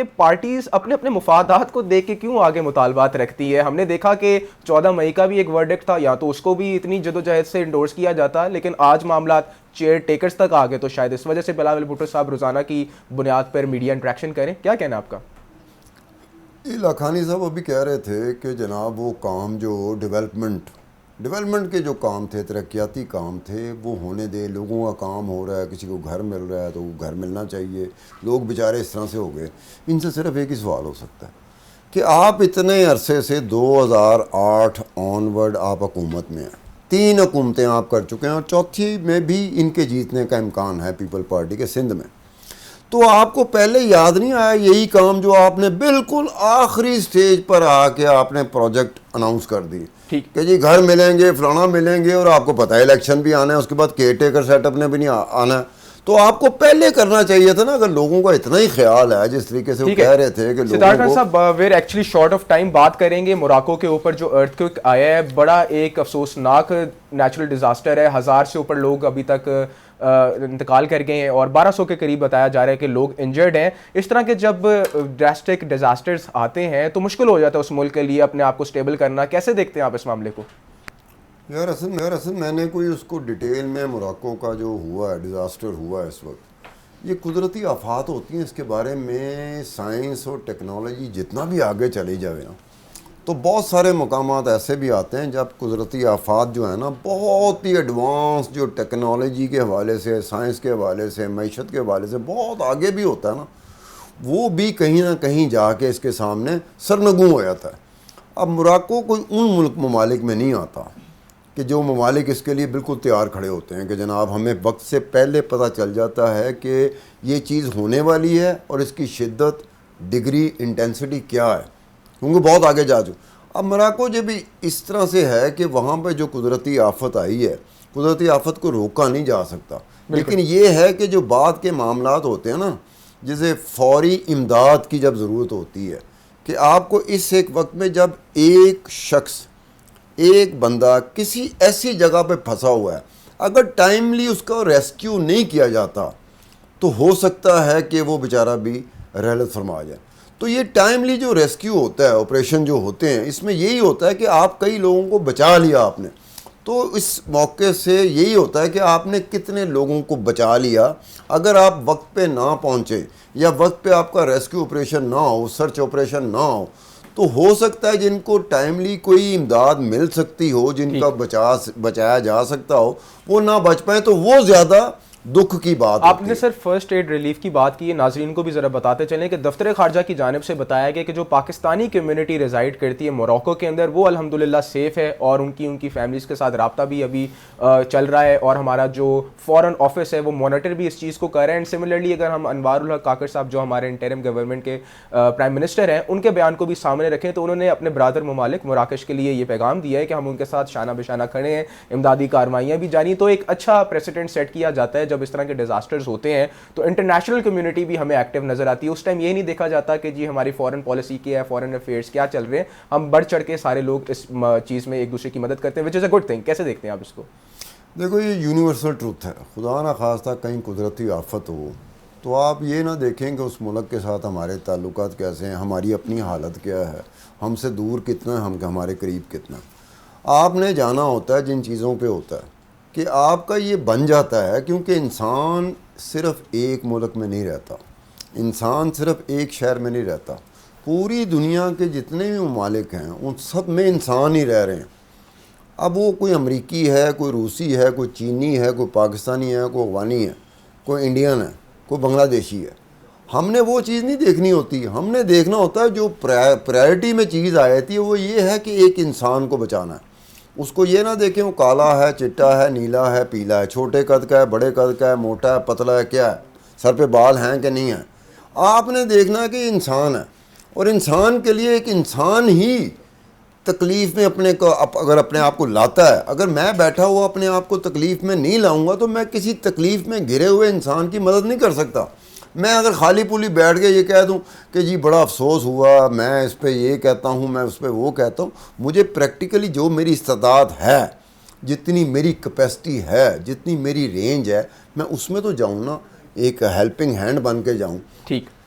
کہ پارٹیز اپنے اپنے مفادات کو دیکھ کے کیوں آگے مطالبات رکھتی ہے. ہم نے دیکھا کہ 14 مئی کا بھی ایک ورڈکٹ تھا, یا تو اس کو بھی اتنی جدوجہد سے انڈورس کیا جاتا, لیکن آج معاملات چیئر ٹیکرز تک آ گئے, تو شاید اس وجہ سے بلاول بھٹو صاحب روزانہ کی بنیاد پر میڈیا انٹریکشن کریں. کیا کہنا ہے آپ کا؟ لاکھانی صاحب ابھی کہہ رہے تھے کہ جناب وہ کام جو ڈیولپمنٹ کے جو کام تھے, ترقیاتی کام تھے, وہ ہونے دے. لوگوں کا کام ہو رہا ہے, کسی کو گھر مل رہا ہے تو وہ گھر ملنا چاہیے. لوگ بیچارے اس طرح سے ہو گئے. ان سے صرف ایک ہی سوال ہو سکتا ہے کہ آپ اتنے عرصے سے 2008 آنورڈ آپ حکومت میں ہیں, 3 حکومتیں آپ کر چکے ہیں, اور چوتھی میں بھی ان کے جیتنے کا امکان ہے پیپل پارٹی کے سندھ میں. تو آپ کو پہلے یاد نہیں آیا یہی کام جو آپ نے بالکل آخری سٹیج پر آ کے آپ نے پروجیکٹ اناؤنس کر دی کہ جی گھر ملیں گے, فلانا ملیں گے, اور آپ کو پتہ ہے الیکشن بھی آنا ہے, اس کے بعد کیئر ٹیکر سیٹ اپ نے بھی نہیں آنا ہے. تو آپ کو پہلے کرنا چاہیے تھا نا, اگر لوگوں کا اتنا ہی خیال ہے جس طریقے سے وہ کہہ رہے تھے کہ سدھارتھ صاحب where actually short of time بات کریں گے. موراکو کے اوپر جو ارتھ کوئک آیا ہے, بڑا ایک افسوسناک نیچرل ڈیزاسٹر ہے. 1000 سے اوپر لوگ ابھی تک انتقال کر گئے ہیں, اور 1200 کے قریب بتایا جا رہا ہے کہ لوگ انجرڈ ہیں. اس طرح کے جب ڈراسٹک ڈیزاسٹرز آتے ہیں تو مشکل ہو جاتا ہے اس ملک کے لیے اپنے آپ کو اسٹیبل کرنا. کیسے دیکھتے ہیں آپ اس معاملے کو؟ یار اصل میں نے کوئی اس کو ڈیٹیل میں موراکو کا جو ہوا ہے, ڈیزاسٹر ہوا ہے اس وقت, یہ قدرتی آفات ہوتی ہیں, اس کے بارے میں سائنس اور ٹیکنالوجی جتنا بھی آگے چلی جائے نا, تو بہت سارے مقامات ایسے بھی آتے ہیں جب قدرتی آفات جو ہیں نا بہت ہی ایڈوانس, جو ٹیکنالوجی کے حوالے سے, سائنس کے حوالے سے, معیشت کے حوالے سے بہت آگے بھی ہوتا ہے نا, وہ بھی کہیں نہ کہیں جا کے اس کے سامنے سرنگوں ہو جاتا ہے. اب موراکو کوئی ان ممالک میں نہیں آتا کہ جو ممالک اس کے لیے بالکل تیار کھڑے ہوتے ہیں کہ جناب ہمیں وقت سے پہلے پتہ چل جاتا ہے کہ یہ چیز ہونے والی ہے اور اس کی شدت, ڈگری, انٹینسٹی کیا ہے, کیونکہ بہت آگے جا چکے. اب موراکو جو بھی اس طرح سے ہے کہ وہاں پہ جو قدرتی آفت آئی ہے, قدرتی آفت کو روکا نہیں جا سکتا, لیکن یہ ہے کہ جو بعد کے معاملات ہوتے ہیں نا, جسے فوری امداد کی جب ضرورت ہوتی ہے, کہ آپ کو اس ایک وقت میں جب ایک شخص, ایک بندہ کسی ایسی جگہ پہ پھنسا ہوا ہے, اگر ٹائملی اس کا ریسکیو نہیں کیا جاتا تو ہو سکتا ہے کہ وہ بیچارہ بھی رحلت فرما جائے. تو یہ ٹائملی جو ریسکیو ہوتا ہے, آپریشن جو ہوتے ہیں, اس میں یہی ہوتا ہے کہ آپ کئی لوگوں کو بچا لیا آپ نے, تو اس موقع سے یہی ہوتا ہے کہ آپ نے کتنے لوگوں کو بچا لیا. اگر آپ وقت پہ نہ پہنچے یا وقت پہ آپ کا ریسکیو آپریشن نہ ہو, سرچ آپریشن نہ ہو, تو ہو سکتا ہے جن کو ٹائملی کوئی امداد مل سکتی ہو, جن کا بچایا جا سکتا ہو, وہ نہ بچ پائیں, تو وہ زیادہ دکھ کی بات. آپ نے سر فرسٹ ایڈ ریلیف کی بات کی ہے, ناظرین کو بھی ذرا بتاتے چلیں کہ دفتر خارجہ کی جانب سے بتایا گیا کہ جو پاکستانی کمیونٹی ریزائڈ کرتی ہے موراکو کے اندر, وہ الحمدللہ سیف ہے, اور ان کی فیملیز کے ساتھ رابطہ بھی ابھی چل رہا ہے, اور ہمارا جو فورن آفس ہے وہ مانیٹر بھی اس چیز کو کر رہے ہیں. اینڈ سملرلی اگر ہم انوار الحق کاکڑ صاحب جو ہمارے انٹرم گورنمنٹ کے پرائم منسٹر ہیں, ان کے بیان کو بھی سامنے رکھیں, تو انہوں نے اپنے برادر ممالک مراکش کے لیے یہ پیغام دیا ہے کہ ہم ان کے ساتھ شانہ بشانہ کھڑے ہیں, امدادی کارروائیاں بھی جاری. تو ایک اچھا پریسیڈنٹ سیٹ کیا جاتا ہے جب اس طرح کے ڈیزاسٹر ہوتے ہیں, تو انٹرنیشنل کمیونٹی بھی ہمیں ایکٹیو نظر آتی ہے. اس ٹائم یہ نہیں دیکھا جاتا کہ جی ہماری فورن پالیسی کیا ہے, فورن افیئرس کیا چل رہے ہیں, ہم بڑھ چڑھ کے سارے لوگ اس چیز میں ایک دوسرے کی مدد کرتے ہیں, وچ از اے گڈ تھنگ. کیسے دیکھتے ہیں آپ اس کو؟ دیکھو یہ یونیورسل ٹروتھ ہے, خدا نہ خواستہ کہیں قدرتی آفت ہو تو آپ یہ نہ دیکھیں کہ اس ملک کے ساتھ ہمارے تعلقات کیسے ہیں, ہماری اپنی حالت کیا ہے, ہم سے دور کتنا ہے, ہمارے قریب کتنا. آپ نے جانا ہوتا ہے جن چیزوں پہ ہوتا ہے کہ آپ کا یہ بن جاتا ہے, کیونکہ انسان صرف ایک ملک میں نہیں رہتا, انسان صرف ایک شہر میں نہیں رہتا, پوری دنیا کے جتنے بھی ممالک ہیں ان سب میں انسان ہی رہ رہے ہیں. اب وہ کوئی امریکی ہے, کوئی روسی ہے, کوئی چینی ہے, کوئی پاکستانی ہے, کوئی افغانی ہے, کوئی انڈین ہے, کوئی بنگلہ دیشی ہے. ہم نے وہ چیز نہیں دیکھنی ہوتی, ہم نے دیکھنا ہوتا ہے جو پرائرٹی میں چیز آ جاتی ہے وہ یہ ہے کہ ایک انسان کو بچانا ہے. اس کو یہ نہ دیکھیں وہ کالا ہے, چٹا ہے, نیلا ہے, پیلا ہے, چھوٹے قد کا ہے, بڑے قد کا ہے, موٹا ہے, پتلا ہے, کیا ہے, سر پہ بال ہیں کہ نہیں ہیں. آپ نے دیکھنا ہے کہ انسان ہے, اور انسان کے لیے ایک انسان ہی تکلیف میں اپنے کو اگر اپنے آپ کو لاتا ہے. اگر میں بیٹھا ہوا اپنے آپ کو تکلیف میں نہیں لاؤں گا تو میں کسی تکلیف میں گھرے ہوئے انسان کی مدد نہیں کر سکتا. میں اگر خالی پولی بیٹھ کے یہ کہہ دوں کہ جی بڑا افسوس ہوا, میں اس پہ یہ کہتا ہوں, میں اس پہ وہ کہتا ہوں, مجھے پریکٹیکلی جو میری استطاعت ہے, جتنی میری کیپیسٹی ہے, جتنی میری رینج ہے, میں اس میں تو جاؤں نا, ایک ہیلپنگ ہینڈ بن کے جاؤں. ٹھیک